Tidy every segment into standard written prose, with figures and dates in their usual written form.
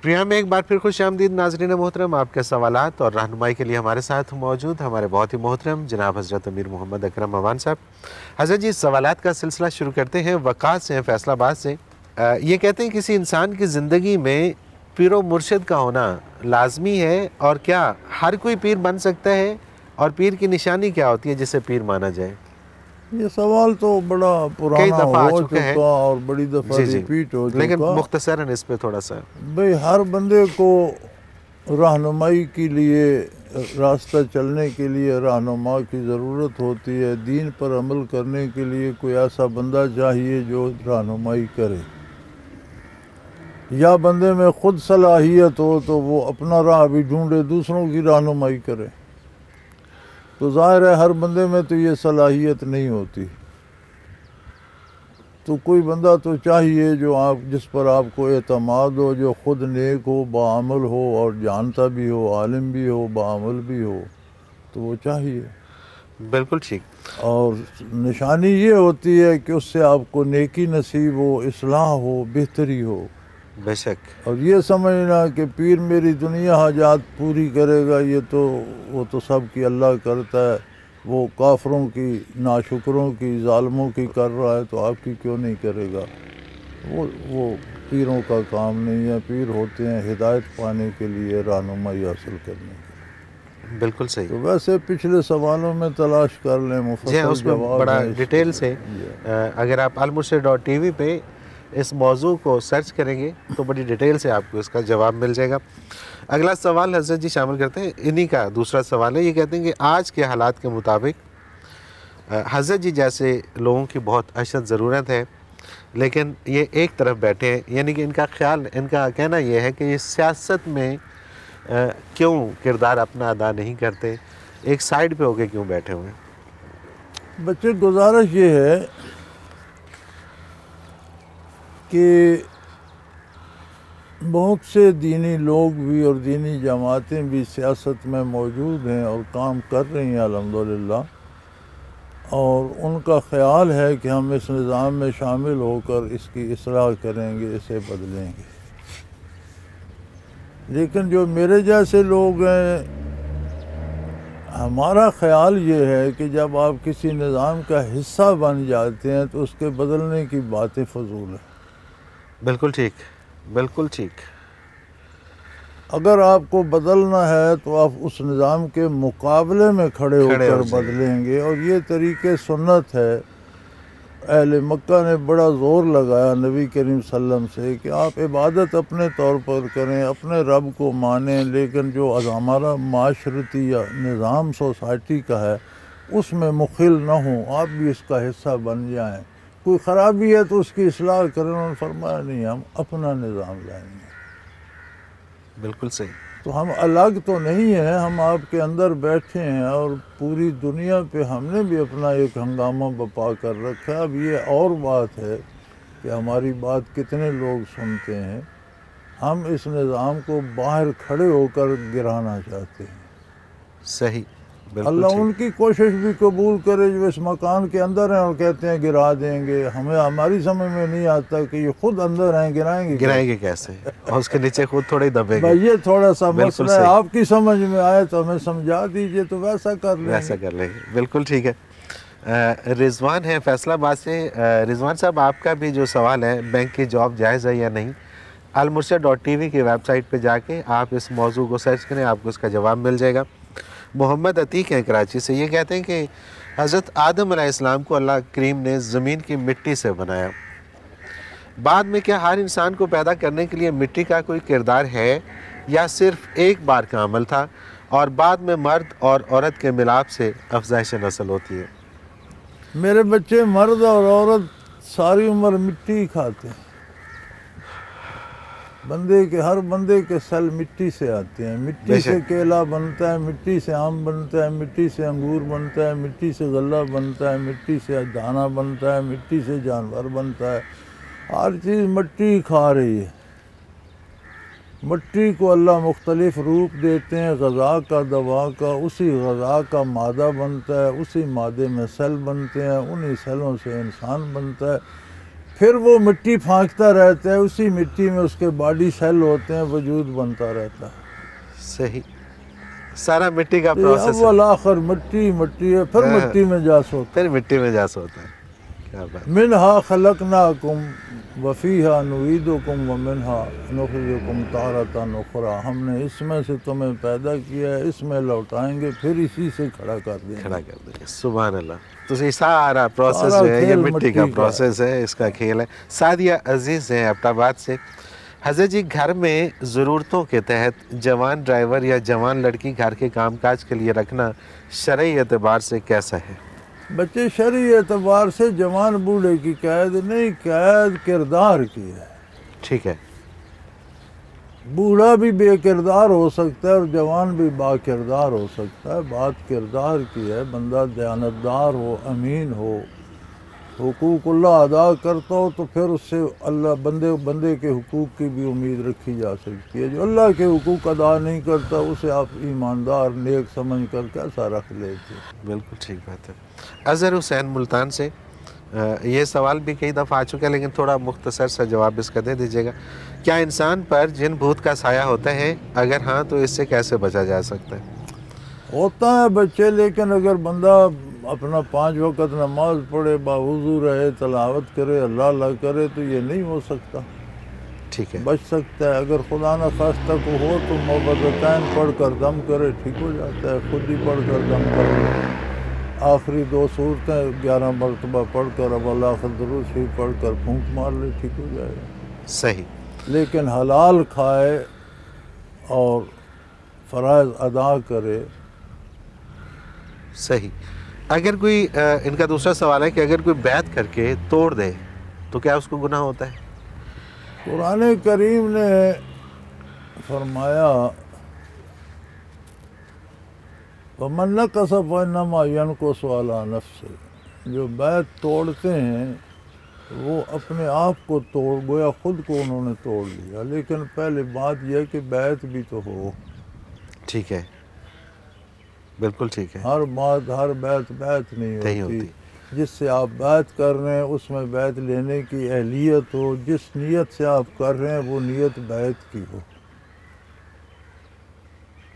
Programme میں ایک بار پھر خوش آمدید ناظرین محترم. آپ کے سوالات اور رہنمائی کے لیے ہمارے ساتھ موجود ہمارے بہت ہی محترم جناب حضرت امیر محمد اکرم عوان صاحب. حضرت جی سوالات کا سلسلہ شروع کرتے ہیں. وقاص سے ہیں فیصل آباد سے. یہ کہتے ہیں کسی انسان کی زندگی میں پیر و مرشد کا ہونا لازمی ہے اور کیا ہر کوئی پیر بن سکتا ہے اور پیر کی نشانی کیا ہوتی ہے جسے پیر مانا جائے؟ یہ سوال تو بڑا پرانا ہو چکا اور بڑی دفعہ ریپیٹ ہو چکا، لیکن مختصراً اس پہ تھوڑا سا. بھئی ہر بندے کو رہنمائی کے لیے، راستہ چلنے کے لیے رہنما کی ضرورت ہوتی ہے. دین پر عمل کرنے کے لیے کوئی ایسا بندہ چاہیے جو رہنمائی کرے. یا بندے میں خود صلاحیت ہو تو وہ اپنا راہ بھی ڈھونڈے، دوسروں کی رہنمائی کرے. تو ظاہر ہے ہر بندے میں تو یہ صلاحیت نہیں ہوتی. تو کوئی بندہ تو چاہیے جو جس پر آپ کو اعتماد ہو، جو خود نیک ہو، باعمل ہو اور جانتا بھی ہو، عالم بھی ہو، باعمل بھی ہو، تو وہ چاہیے. بالکل ٹھیک. اور نشانی یہ ہوتی ہے کہ اس سے آپ کو نیکی نصیب ہو، اصلاح ہو، بہتری ہو. بے شک. اور یہ سمجھنا کہ پیر میری دنیا حاجات پوری کرے گا، وہ تو سب کی اللہ کرتا ہے. وہ کافروں کی، ناشکروں کی، ظالموں کی کر رہا ہے تو آپ کی کیوں نہیں کرے گا؟ وہ پیروں کا کام نہیں ہے. پیر ہوتے ہیں ہدایت پانے کے لیے، رہنمائی حاصل کرنے کے لیے. بالکل صحیح. تو ویسے پچھلے سوالوں میں تلاش کر لیں، مفصل جواب بڑا ڈیٹیل سے. اگر آپ almurshid.tv پہ اس موضوع کو سرچ کریں گے تو بڑی ڈیٹیل سے آپ کو اس کا جواب مل جائے گا. اگلا سوال حضرت جی شامل کرتے ہیں، انہی کا دوسرا سوال ہے. یہ کہتے ہیں کہ آج کے حالات کے مطابق حضرت جی جیسے لوگوں کی بہت اشد ضرورت ہے، لیکن یہ ایک طرف بیٹھے ہیں، یعنی کہ ان کا کہنا یہ ہے کہ یہ سیاست میں کیوں کردار اپنا ادا نہیں کرتے، ایک سائیڈ پہ ہو کے کیوں بیٹھے ہوئے ہیں؟ بچے گزارش یہ ہے کہ بہت سے دینی لوگ بھی اور دینی جماعتیں بھی سیاست میں موجود ہیں اور کام کر رہی ہیں الحمدللہ، اور ان کا خیال ہے کہ ہم اس نظام میں شامل ہو کر اس کی اصلاح کریں گے، اسے بدلیں گے. لیکن جو میرے جیسے لوگ ہیں، ہمارا خیال یہ ہے کہ جب آپ کسی نظام کا حصہ بن جاتے ہیں تو اس کے بدلنے کی باتیں فضول ہیں. بالکل ٹھیک، بالکل ٹھیک. اگر آپ کو بدلنا ہے تو آپ اس نظام کے مقابلے میں کھڑے ہو کر بدلیں گے، اور یہ طریقے سنت ہے. اہل مکہ نے بڑا زور لگایا نبی کریم صلی اللہ علیہ وسلم سے کہ آپ عبادت اپنے طور پر کریں، اپنے رب کو مانیں، لیکن جو ہمارا معاشرتی یا نظام سوسائٹی کا ہے اس میں مخل نہ ہوں، آپ بھی اس کا حصہ بن جائیں. کوئی خرابی ہے تو اس کی اصلاح کریں. انہوں نے فرمایا نہیں، ہم اپنا نظام لائیں گے. بالکل صحیح. تو ہم الگ تو نہیں ہیں، ہم آپ کے اندر بیٹھے ہیں اور پوری دنیا پہ ہم نے بھی اپنا ایک ہنگامہ بپا کر رکھا ہے. اب یہ اور بات ہے کہ ہماری بات کتنے لوگ سنتے ہیں. ہم اس نظام کو باہر کھڑے ہو کر گرانا چاہتے ہیں. صحیح. اللہ ان کی کوشش بھی قبول کرے جو اس مکان کے اندر ہیں اور کہتے ہیں گرا دیں گے. ہماری سمجھ میں نہیں آتا کہ یہ خود اندر ہیں، گرائیں گے کیسے، اور اس کے نیچے خود تھوڑے دبے گے. یہ تھوڑا سا مسئلہ ہے، آپ کی سمجھ میں آئے تو ہمیں سمجھا دیجئے تو ویسا کر لیں گے. بالکل ٹھیک ہے. رضوان ہے فیصل آباد سے. رضوان صاحب، آپ کا بھی جو سوال ہے بینک کی جاب جائز ہے یا نہیں، almurshid.tv کی ویب سائٹ پہ جا کے آپ اس موضوع کو سرچ کریں، آپ کو اس کا جواب مل جائے گا. محمد عتیق ہیں کراچی سے. یہ کہتے ہیں کہ حضرت آدم علیہ السلام کو اللہ کریم نے زمین کی مٹی سے بنایا، بعد میں کیا ہر انسان کو پیدا کرنے کے لیے مٹی کا کوئی کردار ہے یا صرف ایک بار کا عمل تھا اور بعد میں مرد اور عورت کے ملاپ سے افزائش نسل ہوتی ہے؟ میرے بچے، مرد اور عورت ساری عمر مٹی ہی کھاتے ہیں. ہر بندے کے سل مٹی سے آتے ہیں. مٹی سے کیلا بنتا ہے، مٹی سے آم بنتا ہے، مٹی سے انگور بنتا ہے، مٹی سے غلہ بنتا ہے، مٹی سے دانا بنتا ہے، مٹی سے جانور بنتا ہے. ہر چیز مٹی کھا رہی ہے. مٹی کو اللہ مختلف روپ دیتے ہیں، غذا کا، دوا کا. اسی غذا کا مادہ بنتا ہے، اسی مادے میں سیل بنتے ہیں، انہی سیلوں سے انسان بنتا ہے. پھر وہ مٹی پھانکتا رہتا ہے، اسی مٹی میں اس کے باڈی سیل ہوتے ہیں، وجود بنتا رہتا ہے۔ صحیح، سارا مٹی کا یہ پروسیس ہے، اول آخر مٹی مٹی ہے، پھر مٹی میں جا سوتا پھر مٹی میں جا سوتا ہے۔ کیا بات، منہا خلقناکم وفیہا نعیدکم ومنہا نخرجکم تارۃ اخری، ہم نے اس میں سے تمہیں پیدا کیا ہے، اس میں لوٹائیں گے، پھر اسی سے کھڑا کر دیں گے۔ کھڑا کر دیں گے۔ سبحان اللہ۔ تو یہ سارا پروسیس سارا جو ہے یہ کھیل مٹی کا مٹی کا ہے۔ پروسیس ہے، اس کا کھیل ہے۔ سعدیہ عزیز ہیں ایبٹ آباد سے۔ حضرت جی، گھر میں ضرورتوں کے تحت جوان ڈرائیور یا جوان لڑکی گھر کے کام کاج کے لیے رکھنا شرعی اعتبار سے کیسا ہے؟ بچے شرعی اعتبار سے جوان بوڑھے کی قید نہیں، قید کردار کی ہے۔ ٹھیک ہے، بوڑھا بھی بے کردار ہو سکتا ہے اور جوان بھی با کردار ہو سکتا ہے، بات کردار کی ہے۔ بندہ دیانتدار ہو، امین ہو، حقوق اللہ ادا کرتا ہو تو پھر اس سے اللہ بندے کے حقوق کی بھی امید رکھی جا سکتی ہے۔ جو اللہ کے حقوق ادا نہیں کرتا اسے آپ ایماندار نیک سمجھ کر کیسا رکھ لیتے؟ بالکل ٹھیک بات ہے۔ اظہر حسین ملتان سے، یہ سوال بھی کئی دفعہ آ چکا ہے لیکن تھوڑا مختصر سا جواب اس کا دے دیجیے گا۔ کیا انسان پر جن بھوت کا سایہ ہوتا ہے؟ اگر ہاں تو اس سے کیسے بچا جا سکتا ہے؟ ہوتا ہے بچے، لیکن اگر بندہ اپنا 5 وقت نماز پڑھے، باوضو رہے، تلاوت کرے، اللہ اللہ کرے تو یہ نہیں ہو سکتا، ٹھیک ہے، بچ سکتا ہے۔ اگر خدا نہ خواستہ کو ہو تو موعظتین پڑھ کر دم کرے، ٹھیک ہو جاتا ہے، خود ہی پڑھ کر دم کر لے۔ آخری 2 صورتیں 11 مرتبہ پڑھ کر اب اللہ درود شریف پڑھ کر پھونک مار لے، ٹھیک ہو جائے گا۔ صحیح، لیکن حلال کھائے اور فرائض ادا کرے۔ صحیح۔ اگر کوئی ان کا دوسرا سوال ہے کہ اگر کوئی بیعت کر کے توڑ دے تو کیا اس کو گناہ ہوتا ہے؟ قرآن کریم نے فرمایا وَمَن نَقَصَ فَإِنَّمَا يَنقُصُ عَلَىٰ نَفْسِهِ، جو بیعت توڑتے ہیں وہ اپنے آپ کو گویا خود کو انہوں نے توڑ لیا۔ لیکن پہلے بات یہ ہے کہ بیعت بھی تو ہو۔ ٹھیک ہے، بالکل ٹھیک ہے، ہر بیعت نہیں ہوتی۔ جس سے آپ بیعت کر رہے ہیں اس میں بیعت لینے کی اہلیت ہو، جس نیت سے آپ کر رہے ہیں وہ نیت بیعت کی ہو،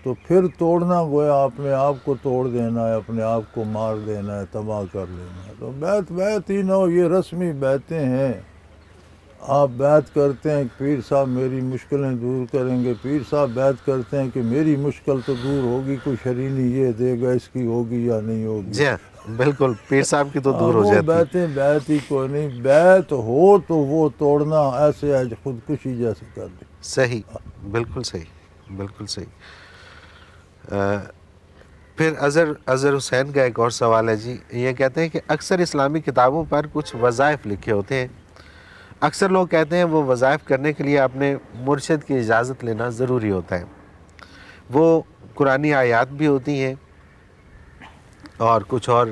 تو پھر توڑنا گویا اپنے آپ کو توڑ دینا ہے، اپنے آپ کو مار دینا ہے، تباہ کر لینا ہے۔ تو بیعت ہی نہ ہو، یہ رسمی بیعتیں ہیں۔ آپ بیعت کرتے ہیں پیر صاحب میری مشکلیں دور کریں گے، پیر صاحب بیعت کرتے ہیں کہ میری مشکل تو دور ہوگی، کوئی شرینی یہ دے گا، اس کی ہوگی یا نہیں ہوگی۔ جی ہاں، بالکل، پیر صاحب کی تو دور ہو وہ جاتی۔ بیعتیں بیعت ہی کوئی نہیں، بیعت ہو تو وہ توڑنا ایسے ہے خودکشی جیسے کر دے۔ صحیح، بالکل صحیح، بالکل صحیح۔ پھر اظہر حسین کا ایک اور سوال ہے جی، یہ کہتے ہیں کہ اکثر اسلامی کتابوں پر کچھ وظائف لکھے ہوتے ہیں، اکثر لوگ کہتے ہیں وہ وظائف کرنے کے لیے اپنے مرشد کی اجازت لینا ضروری ہوتا ہے، وہ قرآنی آیات بھی ہوتی ہیں اور کچھ اور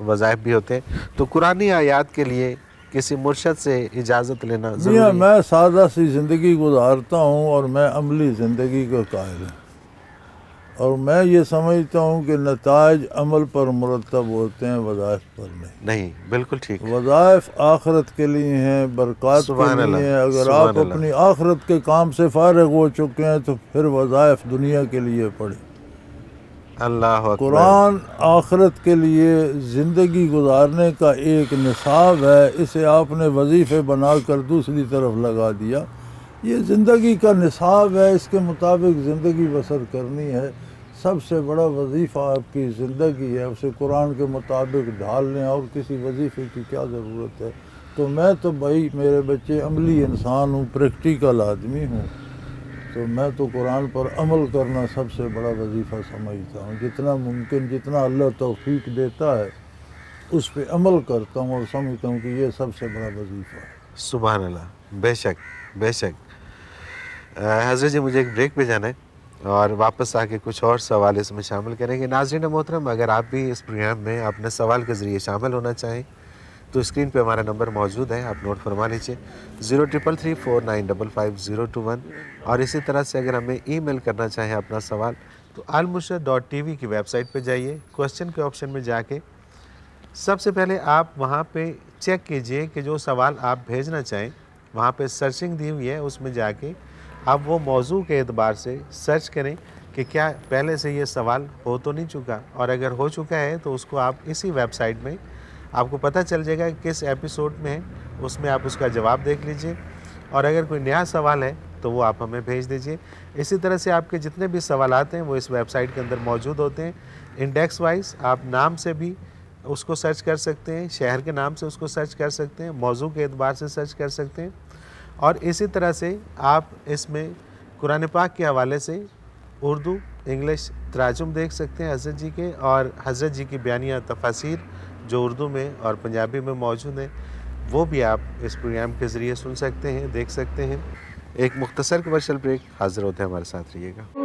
وظائف بھی ہوتے ہیں، تو قرآنی آیات کے لیے کسی مرشد سے اجازت لینا ضروری ہے؟ میں سادہ سی زندگی گزارتا ہوں اور میں عملی زندگی کا قائل ہوں، اور میں یہ سمجھتا ہوں کہ نتائج عمل پر مرتب ہوتے ہیں، وظائف پر نہیں۔ بالکل ٹھیک، وظائف آخرت کے لیے ہیں، برکات کے سبحان لیے اللہ، ہیں۔ اگر سبحان آپ اللہ، اپنی آخرت کے کام سے فارغ ہو چکے ہیں تو پھر وظائف دنیا کے لیے پڑھیں۔ اللہ اکبر، قرآن آخرت کے لیے زندگی گزارنے کا ایک نصاب ہے، اسے آپ نے وظیفے بنا کر دوسری طرف لگا دیا۔ یہ زندگی کا نصاب ہے، اس کے مطابق زندگی بسر کرنی ہے۔ سب سے بڑا وظیفہ آپ کی زندگی ہے، اسے قرآن کے مطابق ڈھال لیں، اور کسی وظیفے کی کیا ضرورت ہے؟ تو میں تو بھائی میرے بچے عملی انسان ہوں، پریکٹیکل آدمی ہوں، تو میں تو قرآن پر عمل کرنا سب سے بڑا وظیفہ سمجھتا ہوں۔ جتنا ممکن، جتنا اللہ توفیق دیتا ہے اس پہ عمل کرتا ہوں اور سمجھتا ہوں کہ یہ سب سے بڑا وظیفہ ہے۔ سبحان اللہ، بے شک، بے شک۔ حضرت جی مجھے ایک بریک پہ جانا ہے اور واپس آ کے کچھ اور سوال اس میں شامل کریں گے۔ ناظرین محترم، اگر آپ بھی اس پروگرام میں اپنے سوال کے ذریعے شامل ہونا چاہیں تو اسکرین پہ ہمارا نمبر موجود ہے، آپ نوٹ فرما لیجیے 0333455021، اور اسی طرح سے اگر ہمیں ای میل کرنا چاہیں اپنا سوال تو almurshid.tv کی ویب سائٹ پہ جائیے، کوسچن کے آپشن میں جا کے سب سے پہلے آپ وہاں پہ چیک کیجئے کہ جو سوال آپ بھیجنا چاہیں وہاں پہ سرچنگ دی ہوئی ہے، اس میں جا کے آپ وہ موضوع کے اعتبار سے سرچ کریں کہ کیا پہلے سے یہ سوال ہو تو نہیں چکا، اور اگر ہو چکا ہے تو اس کو آپ اسی ویب سائٹ میں آپ کو پتہ چل جائے گا کہ کس ایپیسوڈ میں ہے، اس میں آپ اس کا جواب دیکھ لیجئے، اور اگر کوئی نیا سوال ہے تو وہ آپ ہمیں بھیج دیجئے۔ اسی طرح سے آپ کے جتنے بھی سوالات ہیں وہ اس ویب سائٹ کے اندر موجود ہوتے ہیں، انڈیکس وائز آپ نام سے بھی اس کو سرچ کر سکتے ہیں، شہر کے نام سے اس کو سرچ کر سکتے ہیں، موضوع کے اعتبار سے سرچ کر سکتے ہیں، اور اسی طرح سے آپ اس میں قرآن پاک کے حوالے سے اردو انگلش تراجم دیکھ سکتے ہیں حضرت جی کے، اور حضرت جی کی بیانیہ تفاسیر جو اردو میں اور پنجابی میں موجود ہیں وہ بھی آپ اس پروگرام کے ذریعے سن سکتے ہیں، دیکھ سکتے ہیں۔ ایک مختصر کمرشل بریک، حاضر ہوتے ہیں، ہمارے ساتھ رہیے گا۔